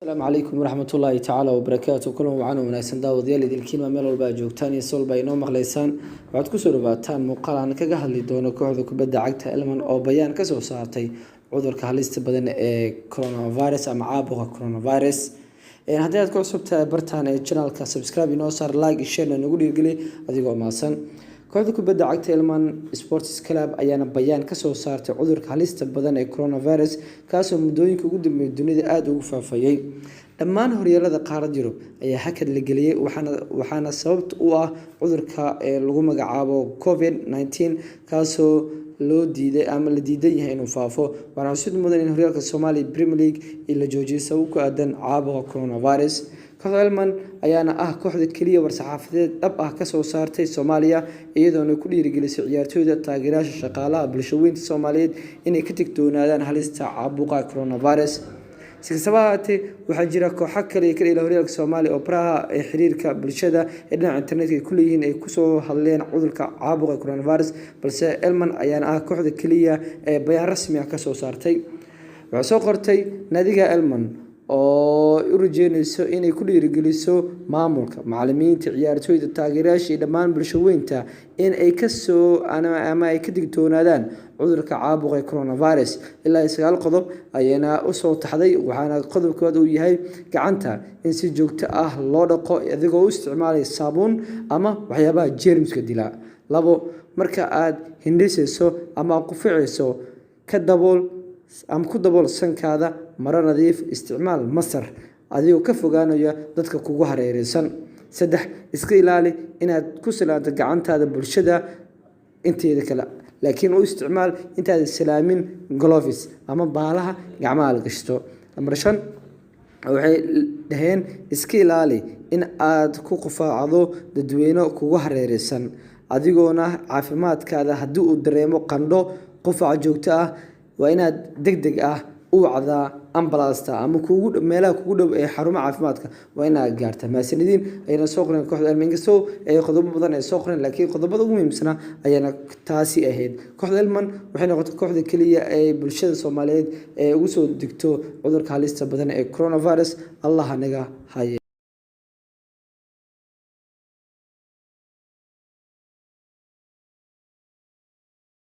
السلام عليكم ورحمة الله تعالى وبركاته. كلهم وعنا وناسن داود يلي الكلمة ميل والبا جوجتان يسول بينو مقليسان waxaad ku soo dhawaataan muuqaal aan kaga hadli doono kooxda kubadda cagta Elman oo bayaan ka soo saartay cudurka halista badan ee coronavirus ama caabuqa coronavirus. Haddii aad ku cusubtahay bartaan ee channelka subscribe inoo saar, like, share na nagu dhiirigeli adigoo maasan. kooxda kubadda cagta Elman Sports Club ayaana bayaan ka soo saartay cudurka halista badan ee coronavirus kaasoo muddooyinka ugu dambeeyay dunida aad ugu faafayay. dhammaan horyaalada qaaradda Yurub ayaa hakad la geliyay waxaana sababta u ah cudurka lagu magacaabo COVID-19 kaasoo loo diiday ama la diiday yahay inuu faafo. waxaana sidoo mudan in horyaalka Somali Premier League la joojiyay sabab ku aadan caabuqa coronavirus. kooxda Elman ayaana ah kooxda kaliya war-saxaafadeed dhab ah ka soo saartay Soomaaliya iyadoona ku dhiirigelisay ciyaartooyda taageerayaasha shaqaalaha bulshooyinka Soomaaliyeed inay ka digtoonaadaan halista caabuqa coronavirus. si kastaba ha ahaatee waxaa jira kooxo kale ka dhigay horyaalka Soomaaliya oo baraha xiriirka bulshada ee dhinaca internetka ay ku leeyihiin ay ku soo hadleen cudurka caabuqa coronavirus, balse Elman ayaana ah kooxda kaliya ee bayaan rasmi ah ka soo saartay. waxaa soo qortay naadiga Elman oo u rajeynayso inay ku dhiirigeliso maamulka, macallimiinta, ciyaartooyda, taageerayaasha iyo dhammaan bulshooyinka in ay ay ka digtoonaadaan cudurka caabuqa coronavirus. ilaa 9 qodob ayana u soo taxday, waxaana qodobkooda uu yahay gacanta in si joogto ah loo dhaqo adigoo u isticmaalaya saabuun ama waxyaabaha jeermiska dila. 2 marka aad hindhisayso ama quficayso ku dabool sankaada maro nadiif, isticmaal masar adigoo ka fogaanaya dadka kugu hareeraysan. 3 iska ilaali inaad ku salaanto gacantaada bulshada inteeda kale, laakiin u isticmaal intaad salaamin gloves ama baalaha gacmaha la gashto. 5 waxay dhaheen iska ilaali in aad ku qufaacdo dadweyne kugu hareeraysan adigoona caafimaadkaada haddii uu dareemo qandho, qufac joogto ah waa inaad degdeg ah u wacdaa ambulance ama meelaha kugu dhow ee xarumaha caafimaadka waa inaad gaartaa. maasanidiin ayana soo qoreen kooxda Elman inkastoo ay qodobo badan ay soo qoreen, laakiin qodobada ugu muhiimsan ayana taasi ahayd. kooxda Elman waxay noqotay kooxda kaliya ee bulshada Soomaaliyeed ee ugu soo digto cudurka halista badan ee coronavirus. Allah naga haye.